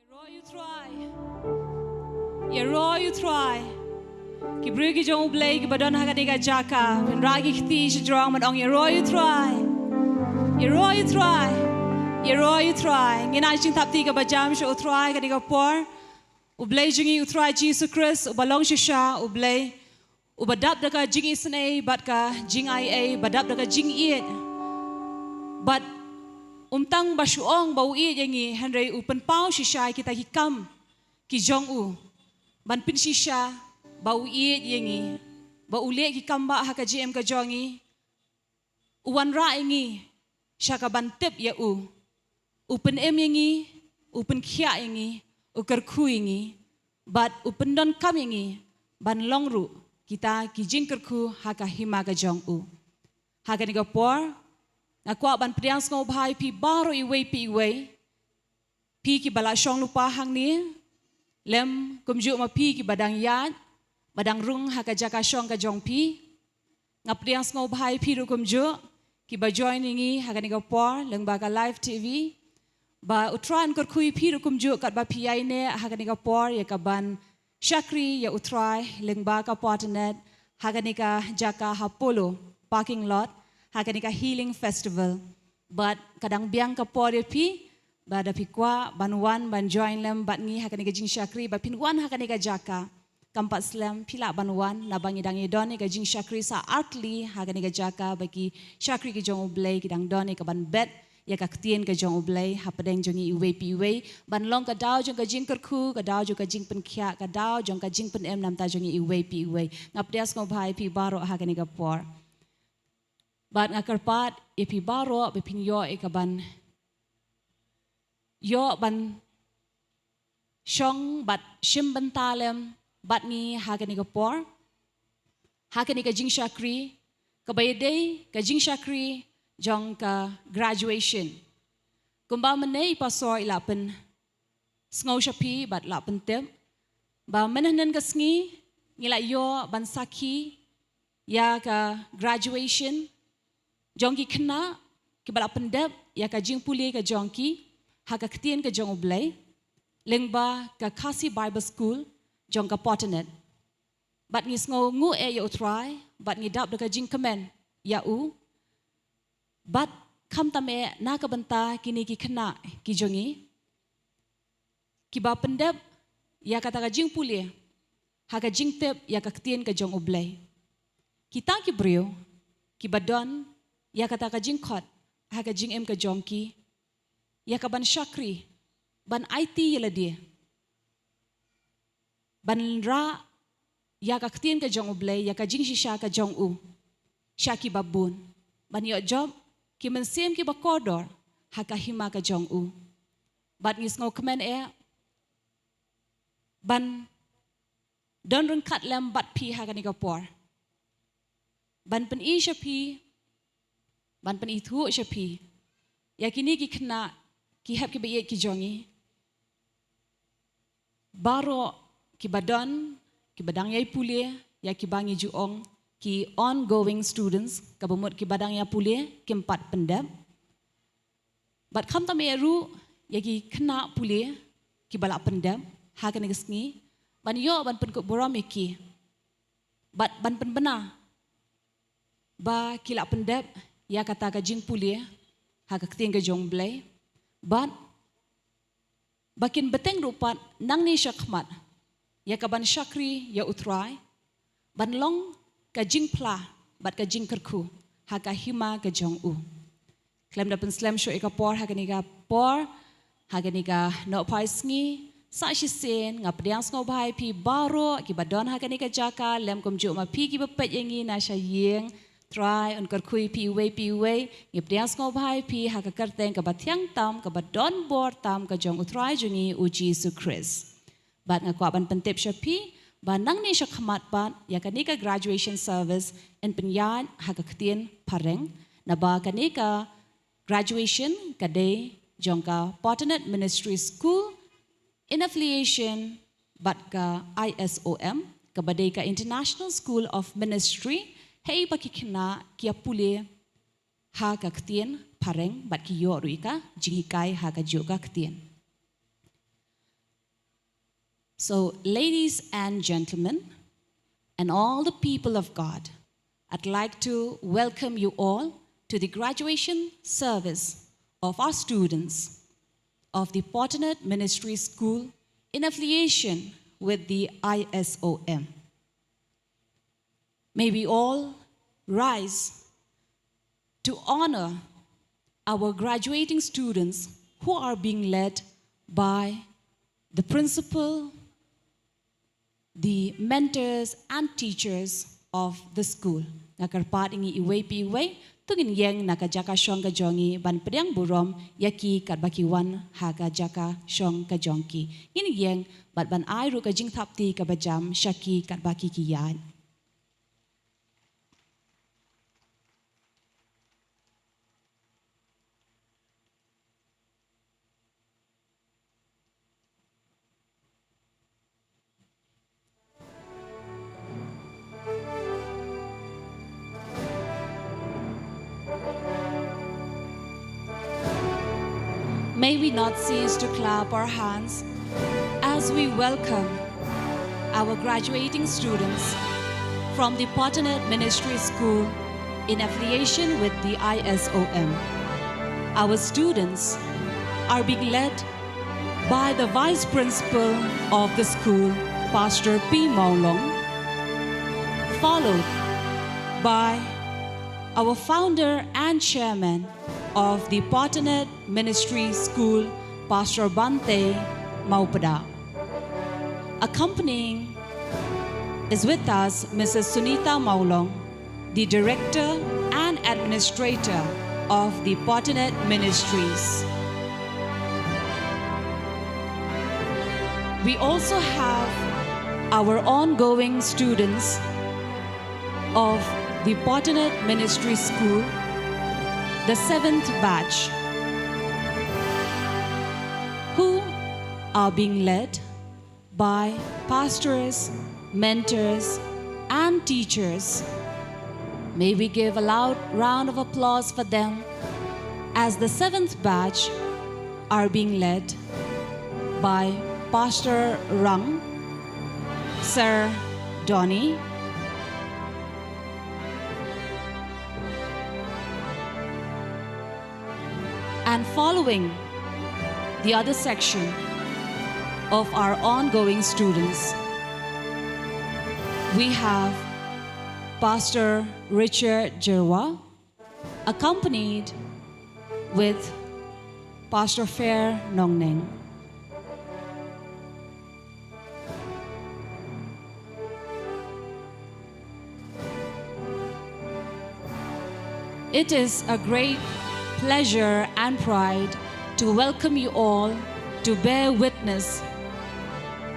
You try. You try. Ki brugi jong blay ki badon hakaniga jaka. Pen ragi kiti shidrong man ong you try. You try. You try. Ngina jing tapti ka bajam sho try kaniga por. Ublay jingi utry Jesus Christ ubalong shisha ublay. Ubadap daka jing isne bat ka jing ia badap daka jing iet. But umtang basuong bau iet yangi henry upen pau shisha kita hikam ki jong u. Ban pin shisha bau iet yangi bau lek hikam ba haka GM ka jongi. Uwan ra yangi syaka ban tip ya u. Upen em yangi upen kia yangi ukar ku yangi but upen don kam yangi ban longru kita ki jingker ku haka hima ka jong u. Haka ni por Nakwa ban priang ngau bhai pi baro iwe pi ki bala shong lupa hang ni lem kumju ma pi ki badang yat badang rung haka jaka shong ka jong pi ngapriang ngau bhai pi ru kumju ki ba join ngi haka ni por leng ba ka live TV ba utran kor kui pi ru kumju kat ba pi ai ne haka ni por ya ka ban shakri ya utrai leng ba ka PotterNet haka ni ka jaka hapolo parking lot Hakanika healing festival, but kadang biang kapore pi, bada pikwa banwan ban join lem bat ni hakanika jing shakri, but pinwan hakanika jaka, kampat slam pila banwan nabangi dangi doni ka jing shakri sa artli hakanika jaka bagi shakri ke jong oblay kidang doni ka ban bet ya ka ktien ka jong oblay hapadeng jongi iwe pi iwe ban long ka daw jong ka jing kerku ka daw jong ka jing pen khia ka daw jong ka jing pen em nam ta jongi iwe pi iwe ngapdias ngo bhai pi baro hakanika por. Bat ngakarpat ipi baro bepin yo ikaban yo ban shong bat shim bentalem bat ni hagani kapor hagani ka jing shakri ka bayday ka jing shakri jong ka graduation kumba menei pasor ilapen sngo shapi bat lapen tem ba menanen ka sngi ngila yo ban saki ya ka graduation Jongki kena ki bala pendep ya ka jing puli ka jongki haka ktien ka jong oblay lengba ka kasi Bible school jong ka PotterNet bat ngis ngo ngu ya utrai bat ngidap ka jing kemen ya u bat kam tame na ka benta kini ki kena ki jongi ki ba pendep ya kata ka jing puli haka jing tep ya ka ktien ka jong oblay kita ki brio ki badon ya kata ka jing kot haka jing em ka jongki ya ka ban shakri ban IT yela dia ban ra ya ka ktien ka jong oblay ya ka jing shisha ka jong u shaki babun ban yo job ki men sem ki ba kodor haka hima ka jong u bat ngis ngo kemen ban don run kat lem bat pi haka ni ka por ban pen i shapi ban pen itu shapi ya kini ki kena ki hab ki bayet ki jongi baro ki badon ki badang yai pulie ya ki bangi juong ki ongoing students ka bumut ki badang ya pulie ki empat pendap bat kam ta meru ya ki kena pulie ki balak pendap ha ka negesngi ban yo ban pen ko boromiki bat ban pen bena ba ki lak pendap ya kata ka jing pulia haka ktien ka jong blay but bakin beteng rupat nang ni syakmat ya ka ban shakri ya utrai ban long ka jing pla bat ka jing kerku haka hima ka jong u klem dapen slam show ika por haka ni ka por haka ni ka no pai sngi sa shi sen ngap diang ngo bhai pi baro ki badon haka ni ka jaka lem kom ju ma pi ki bepet yangi na sha yeng try on kar kui pi we ngip dias ngo bhai pi ha ka karteng ka batyang tam ka badon bor tam ka jong utrai jungi u Jesus Christ bat nga kwa ban pentep shapi ba nang ni shakhamat ban ya ka ni ka graduation service en penyan ha ka ktien pareng na ba ka ni ka graduation ka day jong ka PotterNet Ministry School in affiliation bat ka ISOM ka badai ka International School of Ministry Hei baki kena kia pule ha ka ktien pareng bat ki yo ruika jingikai ha ka jo ka ktien So, ladies and gentlemen, and all the people of God, I'd like to welcome you all to the graduation service of our students of the PotterNet Ministry School in affiliation with the ISOM. May we all rise to honor our graduating students who are being led by the principal, the mentors and teachers of the school. Nakarpat ingi iway pi iway, tugin yang nakajaka shong kajongi ban pedang burom yaki katbakiwan haga jaka shong kajonki. Ini yang bat ban ai ru kajing thapti kabajam shaki katbaki kiyan. May we not cease to clap our hands as we welcome our graduating students from the PotterNet Ministry School in affiliation with the ISOM. Our students are being led by the Vice Principal of the school, Pastor P. Maulong, followed by our founder and chairman of the PotterNet Ministry School, Pastor Bante Maupada. Accompanying is with us Mrs. Sunita Maulong, the director and administrator of the PotterNet Ministries. We also have our ongoing students of the PotterNet Ministry School, the 7th batch, who are being led by pastors, mentors, and teachers. May we give a loud round of applause for them as the 7th batch are being led by Pastor Rang, Sir Donnie, and following the other section of our ongoing students, we have Pastor Richard Jerwa, accompanied with Pastor Fair Nongneng. It is a great pleasure and pride to welcome you all to bear witness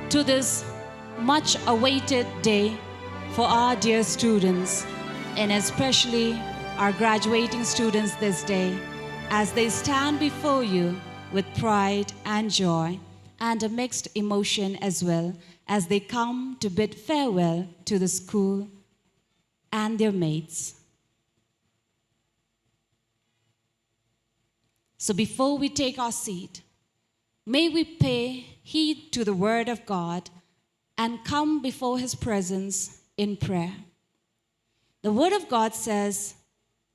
to this much awaited day for our dear students, and especially our graduating students this day, as they stand before you with pride and joy and a mixed emotion as well, as they come to bid farewell to the school and their mates. So before we take our seat, may we pay heed to the word of God and come before his presence in prayer. The word of God says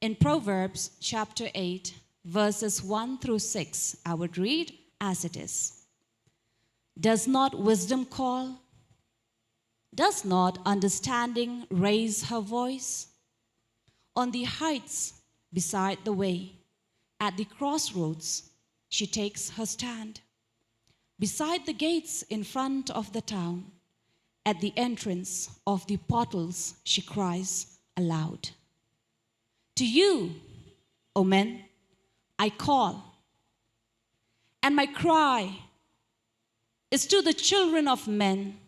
in Proverbs chapter 8, verses 1 through 6, I would read as it is. Does not wisdom call? Does not understanding raise her voice? On the heights beside the way, at the crossroads, she takes her stand. Beside the gates in front of the town, at the entrance of the portals, she cries aloud. To you, O men, I call, and my cry is to the children of men.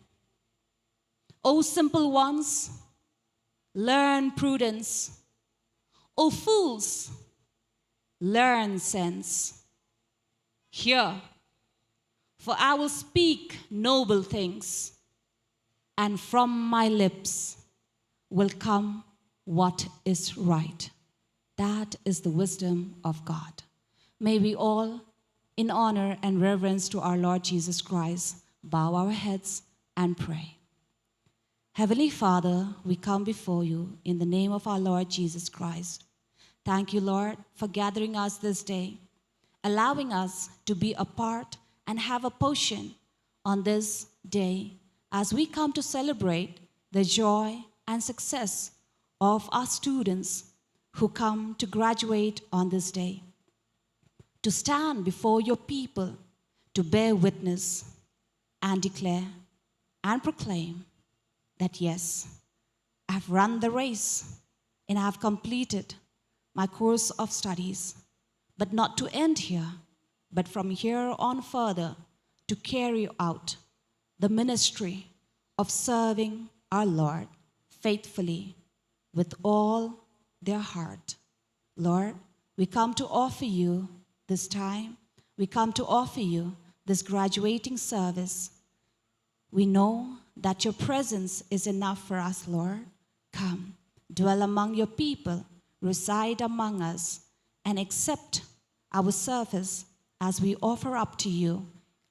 O simple ones, learn prudence. O fools, learn sense. Hear, for I will speak noble things, and from my lips will come what is right. That is the wisdom of God. May we all, in honor and reverence to our Lord Jesus Christ, bow our heads and pray. Heavenly Father, we come before you in the name of our Lord Jesus Christ. Thank you, Lord, for gathering us this day, allowing us to be a part and have a portion on this day as we come to celebrate the joy and success of our students who come to graduate on this day, to stand before your people, to bear witness and declare and proclaim that yes, I've run the race and I've completed my course of studies, but not to end here, but from here on further to carry out the ministry of serving our Lord faithfully with all their heart. Lord, we come to offer you this time. We come to offer you this graduating service. We know that your presence is enough for us, Lord. Come, dwell among your people, reside among us, and accept our service as we offer up to you.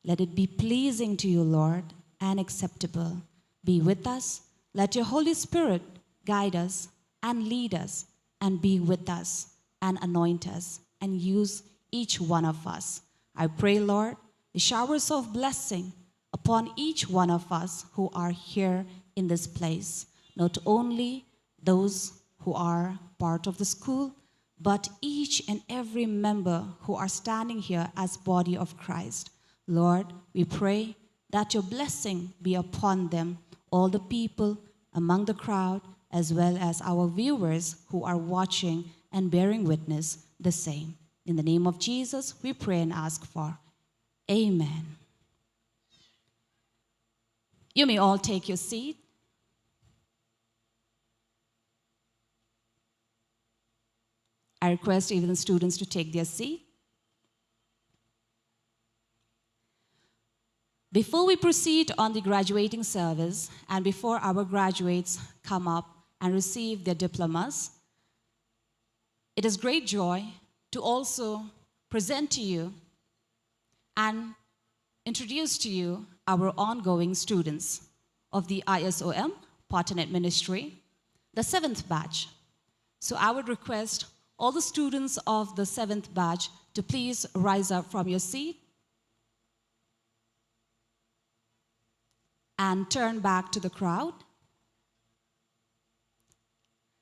Let it be pleasing to you, Lord, and acceptable. Be with us. Let your Holy Spirit guide us and lead us and be with us and anoint us and use each one of us. I pray, Lord, the showers of blessing upon each one of us who are here in this place, not only those who are part of the school, but each and every member who are standing here as body of Christ. Lord, we pray that your blessing be upon them, all the people among the crowd, as well as our viewers who are watching and bearing witness the same. In the name of Jesus, we pray and ask for. Amen. You may all take your seat. I request even the students to take their seat. Before we proceed on the graduating service and before our graduates come up and receive their diplomas, it is great joy to also present to you and introduce to you our ongoing students of the ISOM, PotterNet Ministry, the 7th batch. So I would request all the students of the 7th batch to please rise up from your seat and turn back to the crowd.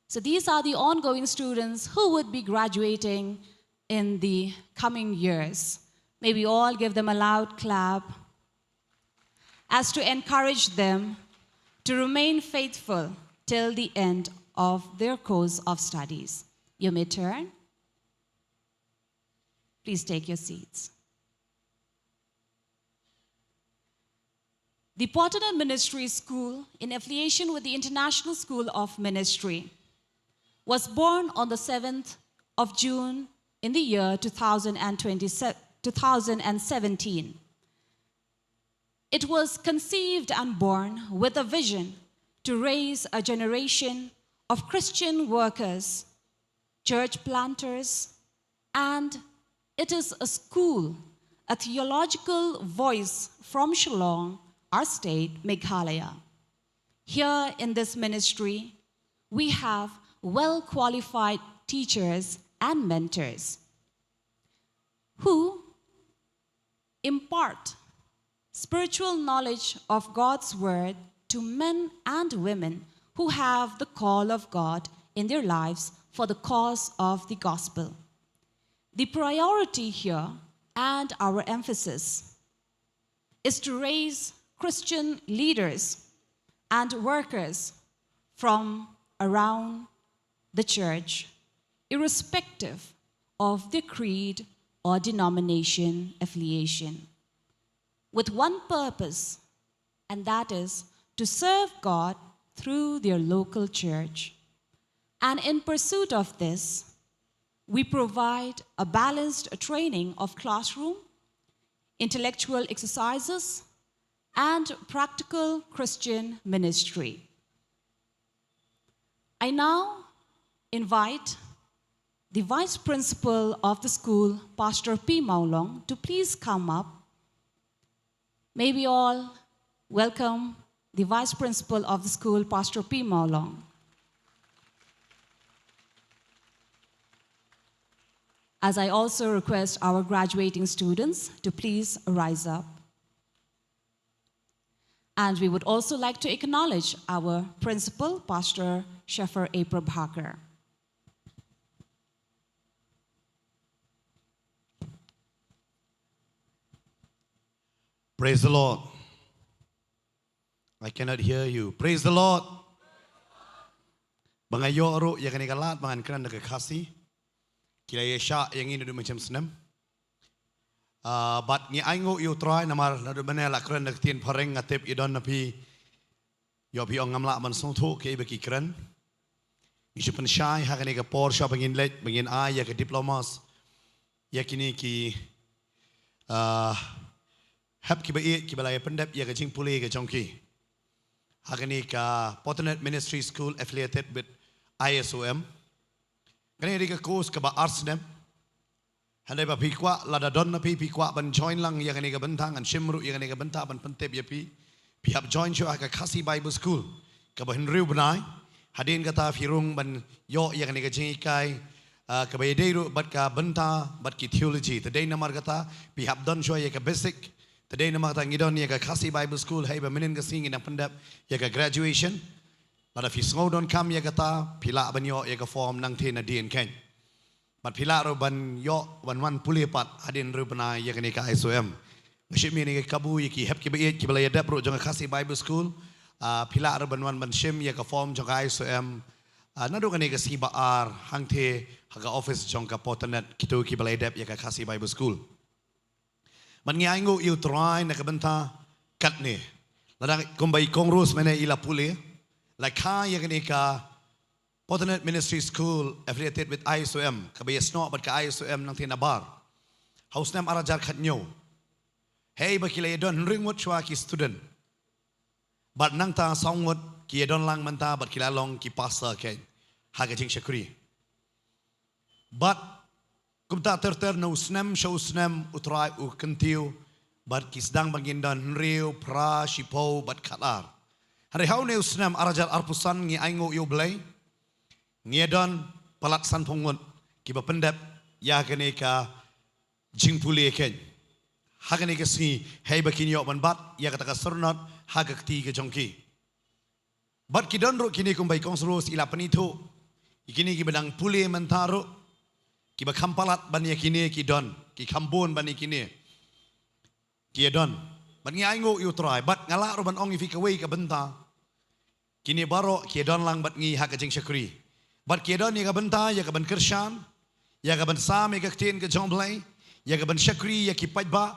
So these are the ongoing students who would be graduating in the coming years. May we all give them a loud clap as to encourage them to remain faithful till the end of their course of studies. You may turn. Please take your seats. The PotterNet Ministry School, in affiliation with the International School of Ministry, was born on the 7th of June in the year 2017. It was conceived and born with a vision to raise a generation of Christian workers, church planters, and it is a school, a theological voice from Shillong, our state, Meghalaya. Here in this ministry, we have well-qualified teachers and mentors who impart spiritual knowledge of God's word to men and women who have the call of God in their lives for the cause of the gospel. The priority here and our emphasis is to raise Christian leaders and workers from around the church, irrespective of their creed or denomination affiliation, with one purpose, and that is to serve God through their local church. And in pursuit of this, we provide a balanced training of classroom, intellectual exercises, and practical Christian ministry. I now invite the Vice Principal of the school, Pastor P. Maulong, to please come up. May we all welcome the Vice Principal of the school, Pastor P. Maulong. As I also request our graduating students to please rise up. And we would also like to acknowledge our principal, Pastor Shepherd A. Prabhakar. Praise the Lord. I cannot hear you. Praise the Lord. Bangayo aro ya kani kalat bangan kran nak kasih. Kila yesha yang ini duduk macam senam. But ni aingo you try namar nadu banela kran nak tin pareng ngatip idon napi. Yo pi ong ngamla man song tu ke bagi kran. Isu pensyai hakani ke Porsche bangin let bangin ai ya ke diplomas. Ya kini ki hab ki baik ki balai pendap ya ke jing pulih ke jongki. Hakani ka PotterNet Ministry School affiliated with ISOM. Kani di ke course ke ba arts nem. Handai ba pikwa lada don na pikwa ban join lang ya kani ke bentang an shimru ya kani ke bentang ban pentep ya pi hab join show ka Kasi Bible School. Ka ba henriu benai. Hadin kata firung ban yo ya kani ke jingikai ka ba yedeiru bat ka benta bat ki theology. Today namar kata hab don show ya ka basic. Today nama kata ngidon ya ka Kasi Bible School hai ba menen ka singin ang pendap ya ka graduation. Pada fi sngau don kam ya kata pila ban yo ya ka form nang the na dien ken. But pila ro ban yo wan puli pat hadin ru bana ya ka ISOM. Ngshim ni ka kabu ya ki hep ki ba ki bala ya dap ro jong Kasi Bible School. Pila ro ban shim ya ka form jong ISOM. Nado ka ka si ba ar hang the haga office jong ka PotterNet kitu ki bala ya dap ya ka Kasi Bible School. Man ngiango you try na kabenta kat ni. Ladang kumbai kongrus mana ila puli. Like ya kani ka PotterNet Ministry School affiliated with ISOM. Kabaya sno but ka ISOM nang tinabar. House nam arajar kat nyo. Hey bakila yedon ringwat chwa ki student. But nang ta songwat ki yedon lang manta but kila long ki pastor kay. Haga jing syakuri. But kumta terter no snem show snem utrai u kentiu bat kisdang bangindan riu pra shipo bat kalar hari hau ne snem arajal arpusan ngi aingo yo blai ngedon palaksan pongun kiba pendap ya kene ka jingpuli ken hagane ka si hey bakin yo ban bat ya kata ka surnot hagakti ke jongki bat kidon ro kini kumbai konsros ila panito ikini ki bedang puli mentaro ki ba kampalat ban yakini ki don ki kambon ban yakini ki don ban ngiango you try bat ngala ro ban ong fi ka wei ka benta kini baro ki don lang bat ngi ha ka jing syakri bat ki don ni ka benta ya ka ban kershan ya ka ban sam ya ka tin ka jomblai ya ka ban syakri ya ki pajba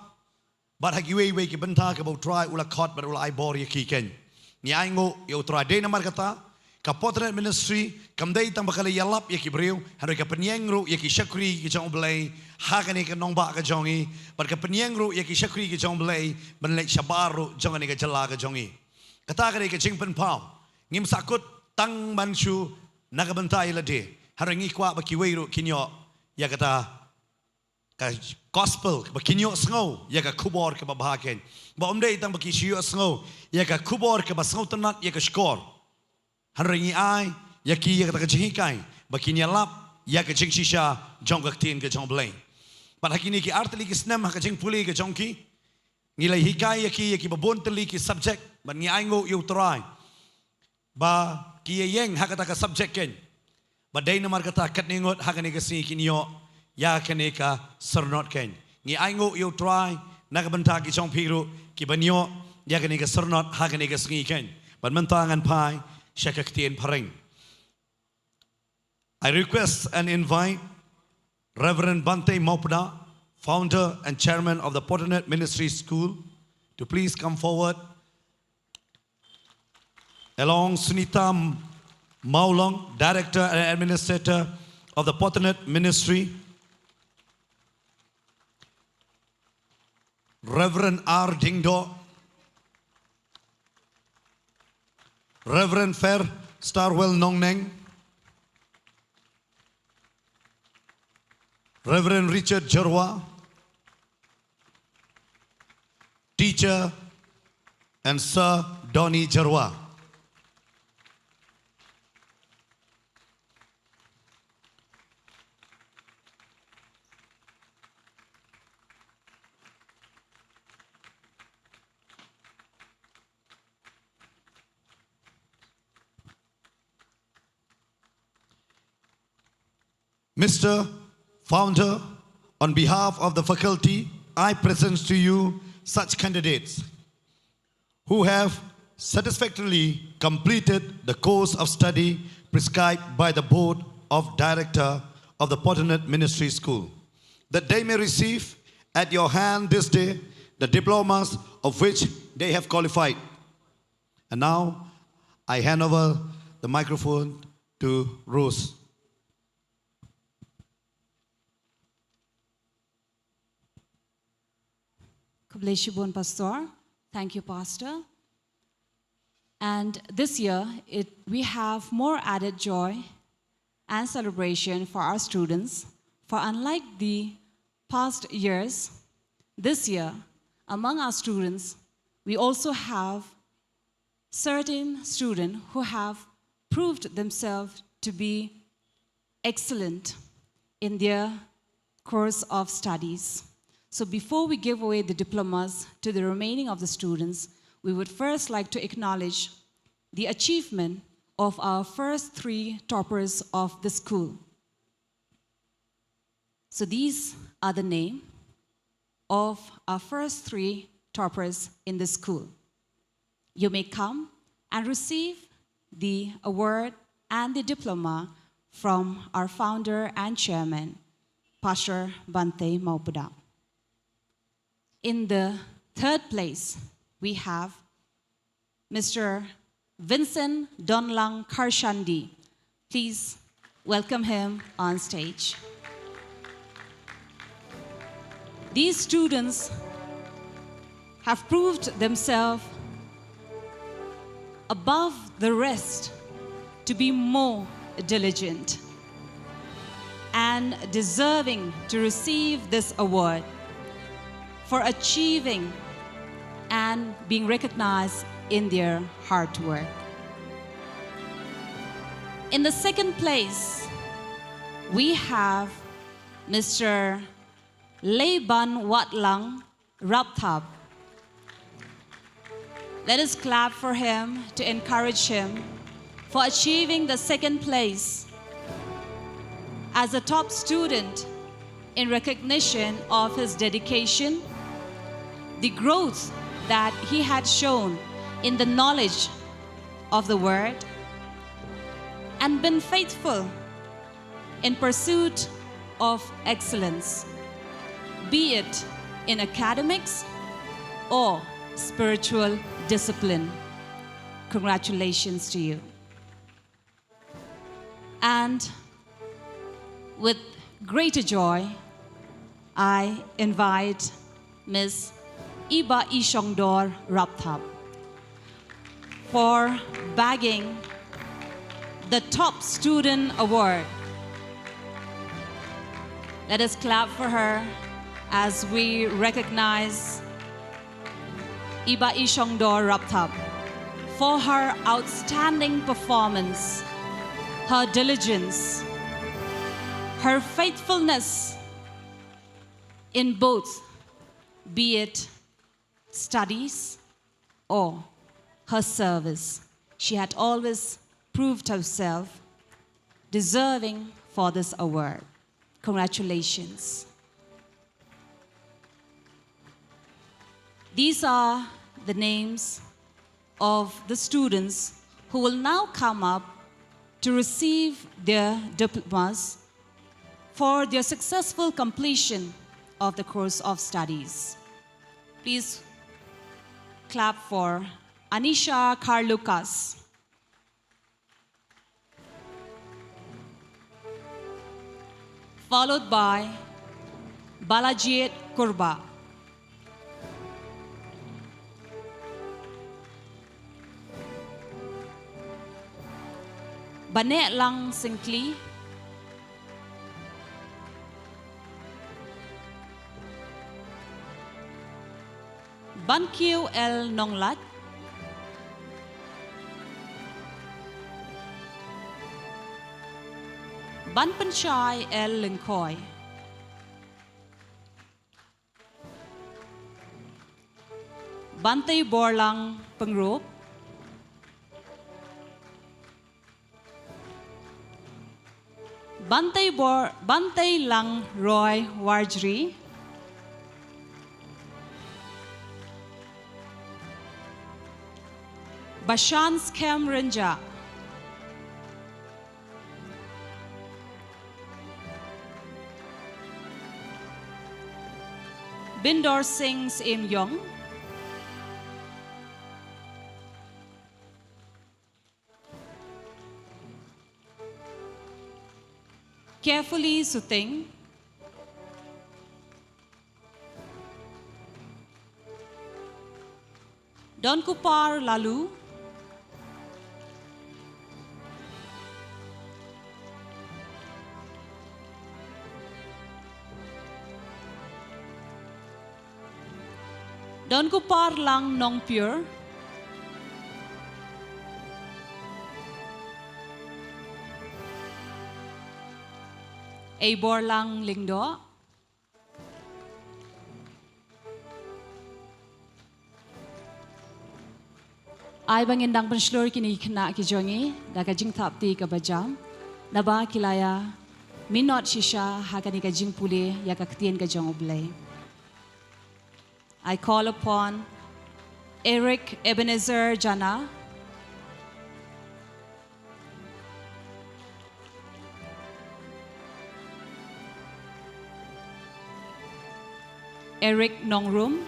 bat ha ki wei ki benta ka ba try ula khot bat ula ai bor ya ki ken ngiango you try de namar kata ka PotterNet Ministry kamdai tang bakal yalap ya ki breu hanu ka penyengru ya ki syakri ki jong blai ha ka ni ka nongba ka jongi par ka penyengru ya ki syakri ki jong blai ban lek shabaru jong ni ka jala ka jongi kata ka ni ka jingpen pau ngim sakut tang manshu naga bentai la de hanu ngi kwa ba ki weiru kinyo ya kata ka gospel ba kinyo sngo ya ka kubor ka ba bahaken ba omdei tang ba ki shiyo sngo ya ka kubor ka ba sngo tanat ya ka skor Hanringi ai ya ki ya kata kejihikai bakinya lap ya ke jing shisha jong ka tin ke jong blai pat hakini ki artli ki snem ka jing puli ke jong ki ngilai hikai ya ki babon tli ki subject ban ngi aingo you try ba ki yeng ha kata ka subject ken ba dai namar kata kat ningot ha kani ka si kinyo ya kani ka sernot ken ngi aingo you try na ka benta ki jong piru ki banyo ya kani ka sernot ha kani ka singi ken ban mentangan pai Syakaktian Pareng. I request and invite Reverend Bante Mopda, founder and chairman of the PotterNet Ministry School, to please come forward. Along Sunita Maulong, director and administrator of the PotterNet Ministry. Reverend R. Dingdo, Reverend Fair Starwell Nongneng, Reverend Richard Jarwa, teacher and Sir Donny Jarwa. Mr. Founder, on behalf of the faculty, I present to you such candidates who have satisfactorily completed the course of study prescribed by the Board of Director of the PotterNet Ministry School, that they may receive at your hand this day the diplomas of which they have qualified. And now, I hand over the microphone to Rose. Kableshibun Pastor. Thank you, Pastor. And this year, we have more added joy and celebration for our students. For unlike the past years, this year, among our students, we also have certain students who have proved themselves to be excellent in their course of studies. So before we give away the diplomas to the remaining of the students, we would first like to acknowledge the achievement of our first 3 toppers of the school. So these are the names of our first 3 toppers in the school. You may come and receive the award and the diploma from our founder and chairman, Pastor Bante Maupuda. In the 3rd place, we have Mr. Vincent Donlang Karshandi. Please welcome him on stage. These students have proved themselves above the rest to be more diligent and deserving to receive this award for achieving and being recognized in their hard work. In the 2nd place, we have Mr. Leiban Watlang Rapthab. Let us clap for him to encourage him for achieving the 2nd place as a top student in recognition of his dedication, the growth that he had shown in the knowledge of the word, and been faithful in pursuit of excellence, be it in academics or spiritual discipline. Congratulations to you. And with greater joy, I invite Ms. Iba Ishongdor Rapthap for bagging the Top Student Award. Let us clap for her as we recognize Iba Ishongdor Rapthap for her outstanding performance, her diligence, her faithfulness in both, be it studies or her service. She had always proved herself deserving for this award. Congratulations. These are the names of the students who will now come up to receive their diplomas for their successful completion of the course of studies. Please clap for Anisha Carlucas, followed by Balajit Kurba, Banet Lang Singkli, Bankiu El Nonglat, ban penchai el lengkoi bantai borlang pengrop bantai lang roy warjri bashan scam renja Bindor Singh's Im Yong carefully suting Don Kupar Lalu Don Kupar Lang Nong Pure Abor Lang Lingdo Ay bangin dang penslur kini kena kijongi daga jing tapti ka bajam naba kilaya minot shisha hakani ka jing pule ya ka ktien ka jong oblay I call upon Eric Ebenezer Jana, Eric Nongkhryiem,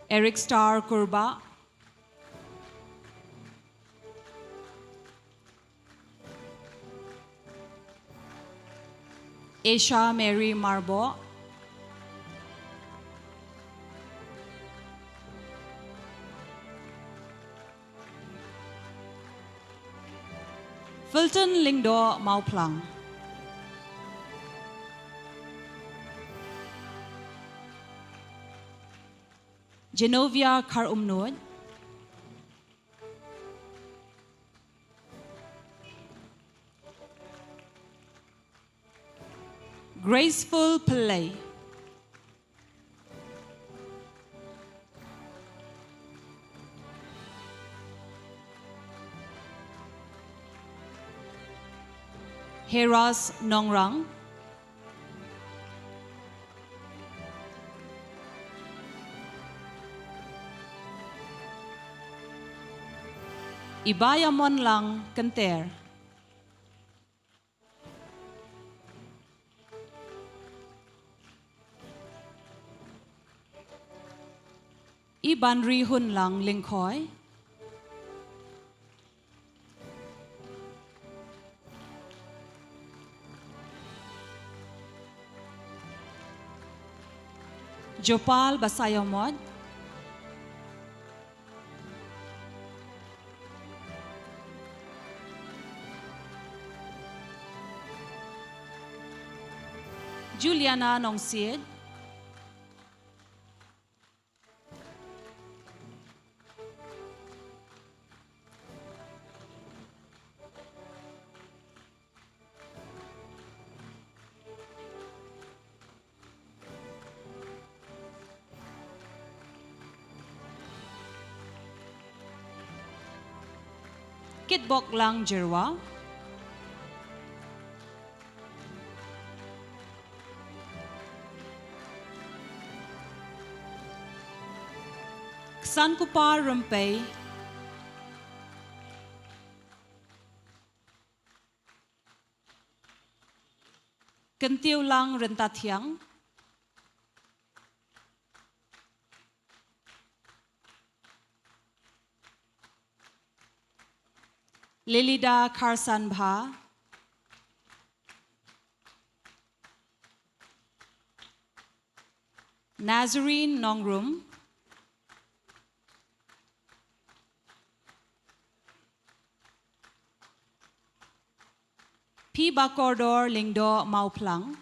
Eric Star Kurba, Asia Mary Marbo, Fulton Lingdo Mauplang, Genovia Kar Umnud, Graceful Pillay, Heras Nongrang, Ibayamon Lang Kenter, Ibanri Hun Lang Lingkoi, Jopal Basayomod, Juliana Nongsied, Kitbok Lang Jirwa, Ksan Kupar Rumpay, Kentiu Lang Rentathiang, Lilida Karsan Bha, Nazarene Nongkhryiem, P. Bakordor Lingdo Mauplang,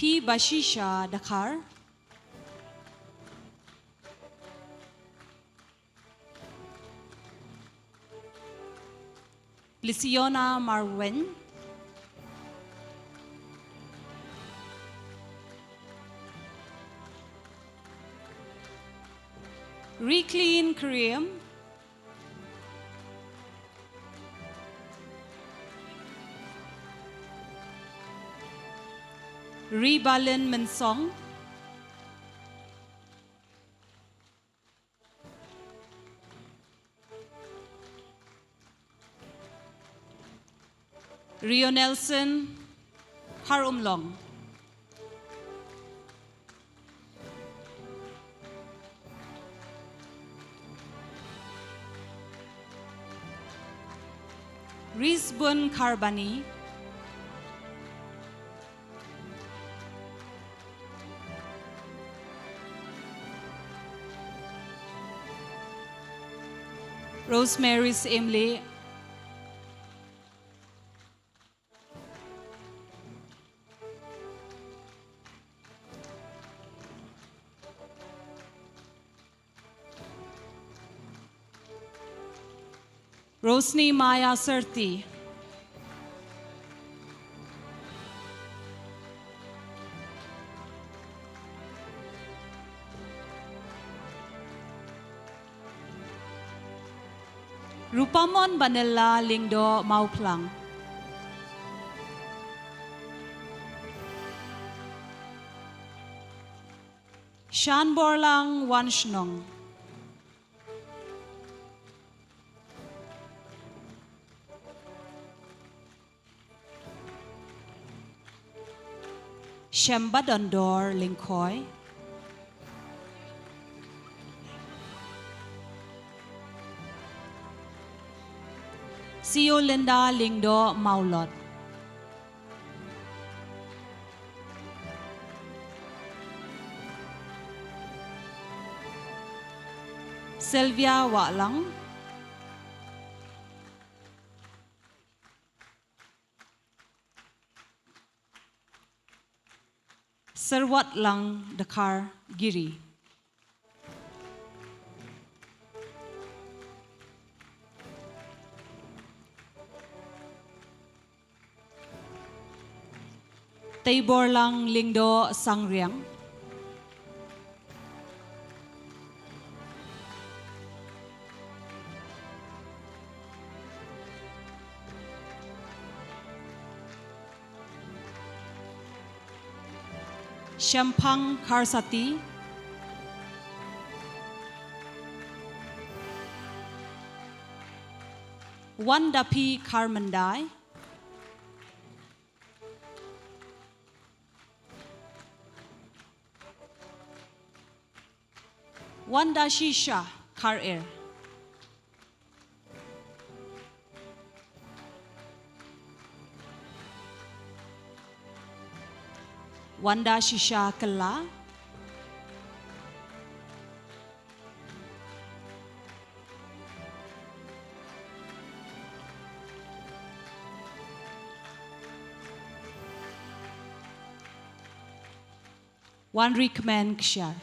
P. Bashisha Dakar, Lisiona Marwen, Nongkhryiem, Balin Mensong, Rio Nelson Harumlong, Rizbun Karbani, Rosemary's Emily, Rosni Maya Sarti, Rupamon Banella Lingdo Mauplang, Shan Borlang Wanshnong, Shemba Dondor Linkoy, Sio Linda Lingdo Maulot, Sylvia Walang, Sarwat Lang Dakar Giri, Taybor Lang Lingdo Sangriang, Shampang Karsati, Wandapi Karmandai, Wanda Shisha Kar Air, Wanda Shisha Kala, Wanrikman Kshar.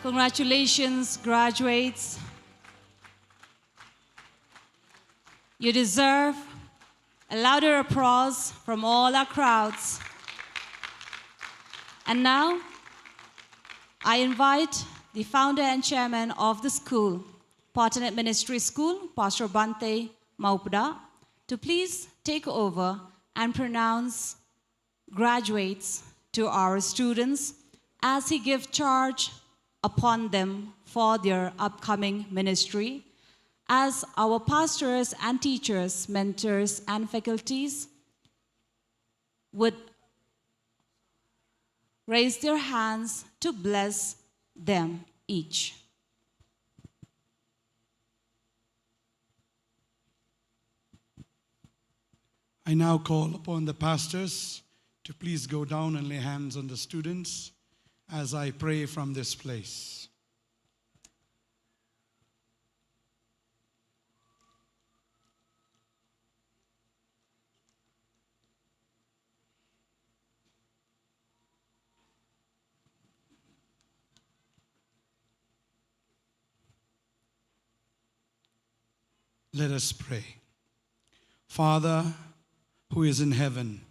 Congratulations, graduates. You deserve a louder applause from all our crowds. And now, I invite the founder and chairman of the school, PotterNet Ministry School, Pastor Bante Maupada, to please take over and pronounce graduates to our students as he gives charge upon them for their upcoming ministry. As our pastors and teachers, mentors and faculties would raised their hands to bless them each. I now call upon the pastors to please go down and lay hands on the students as I pray from this place. Let us pray. Father, who is in heaven,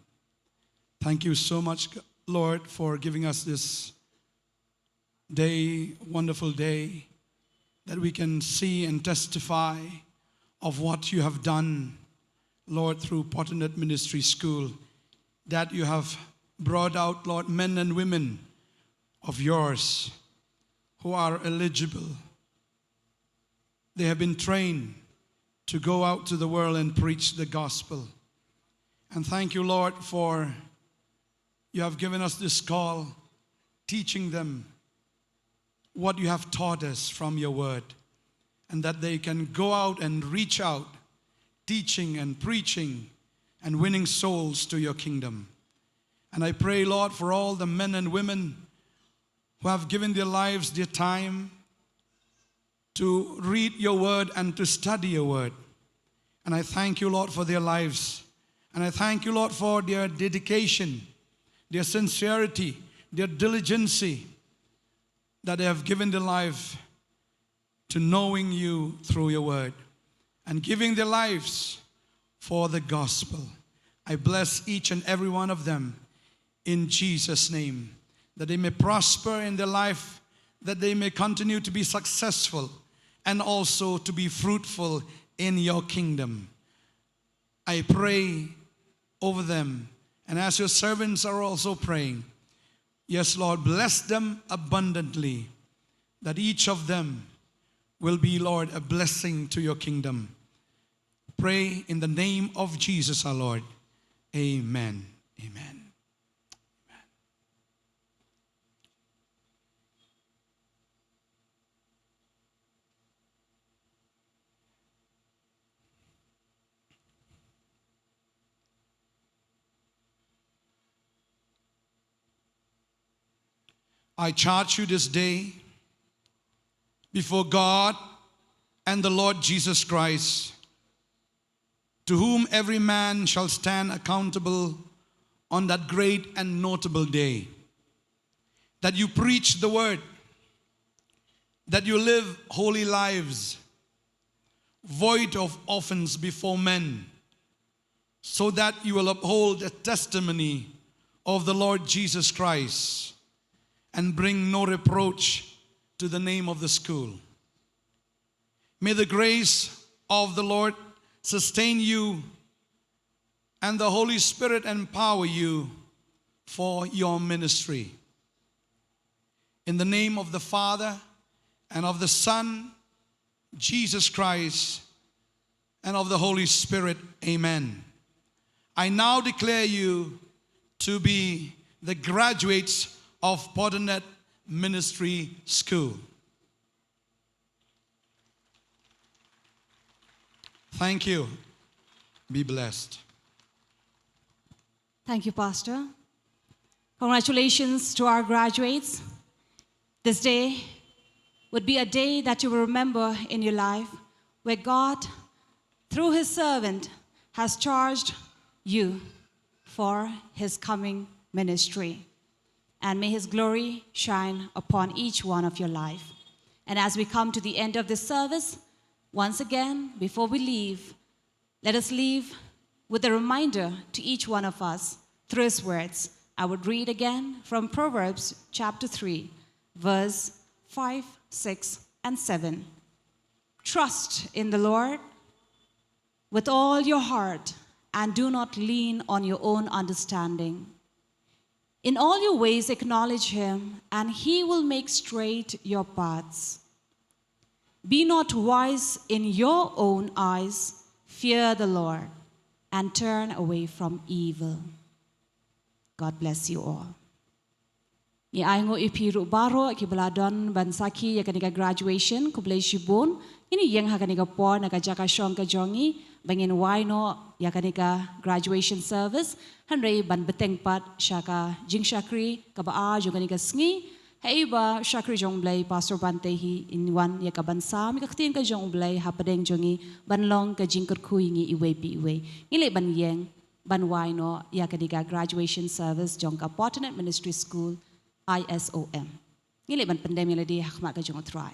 thank you so much, Lord, for giving us this day, wonderful day, that we can see and testify of what you have done, Lord, through PotterNet Ministry School, that you have brought out, Lord, men and women of yours who are eligible. They have been trained to go out to the world and preach the gospel. And thank you, Lord, for you have given us this call, teaching them what you have taught us from your word, and that they can go out and reach out, teaching and preaching and winning souls to your kingdom. And I pray, Lord, for all the men and women who have given their lives, their time, to read your word and to study your word. And I thank you, Lord, for their lives. And I thank you, Lord, for their dedication, their sincerity, their diligence, that they have given their life to knowing you through your word and giving their lives for the gospel. I bless each and every one of them in Jesus' name, that they may prosper in their life, that they may continue to be successful and also to be fruitful in your kingdom. I pray over them, and as your servants are also praying, yes, Lord, bless them abundantly, that each of them will be, Lord, a blessing to your kingdom. Pray in the name of Jesus our Lord. Amen. Amen. I charge you this day before God and the Lord Jesus Christ, to whom every man shall stand accountable on that great and notable day, that you preach the word, that you live holy lives, void of offense before men, so that you will uphold the testimony of the Lord Jesus Christ and bring no reproach to the name of the school. May the grace of the Lord sustain you and the Holy Spirit empower you for your ministry. In the name of the Father and of the Son, Jesus Christ, and of the Holy Spirit, amen. I now declare you to be the graduates of PotterNet Ministry School. Thank you. Be blessed. Thank you, Pastor. Congratulations to our graduates. This day would be a day that you will remember in your life, where God, through his servant, has charged you for his coming ministry. And may his glory shine upon each one of your life. And as we come to the end of this service, once again, before we leave, let us leave with a reminder to each one of us through his words. I would read again from Proverbs chapter 3, verse 5, 6, and 7. Trust in the Lord with all your heart, and do not lean on your own understanding. In all your ways acknowledge him, and he will make straight your paths. Be not wise in your own eyes. Fear the Lord, and turn away from evil. God bless you all. Ni aingo ipi ru baro ki beladon ban saki ya kanika graduation ko blai shibun ini yang ha kanika por na ka jaka shong ka jongi bangin waino ya kanika graduation service hanrei ban beteng pat shaka jing shakri ka ba a jo kanika sngi hei ba shakri jong blai pastor bante hi in wan ya ka ban sam ka khtin ka jong blai ha padeng jongi ban long ka jing kut khui ngi iwe pi iwe ngile ban yang ban waino ya kanika graduation service jong ka PotterNet Ministry School ISOM. Ngili ban pandemi ladi hakmat ka jong try.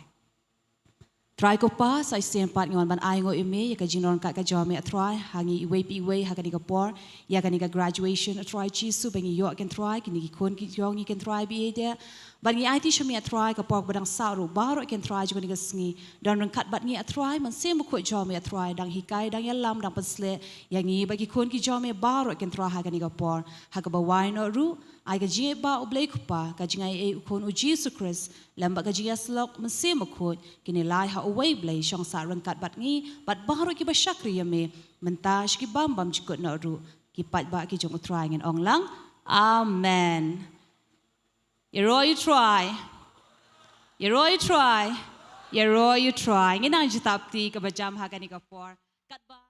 Try ko pa sa sempat ngon ban ai ngo ime ya ka jinon ka jome try hangi iwe pi iwe ha ka ni ka por ya ka ni ka graduation try chi su bangi yo kan try ki ni kon ki jong ni kan try bi dia ban ngi IT shami try ka por badang saru baro kan try jo ni ka sngi dan ran kat bat ngi try man sem ko jome try dang hikai dang yalam dang pasle ya ngi ba ki kon ki jome baro kan try ha ka ni ka por ha ka ba wai no ru ai ka jie ba oblei kupa ka jingai e kon u Jesus Christ lamba ka jia slok mesim ko kini lai ha away blei shong sa rangkat bat ngi bat baru ki ba shakri yame menta ki bam jikot na ru ki pat ba ki jong try ngin ong lang amen you try you try ngin ang jitapti ka ba jam ha ka ni ka por kat ba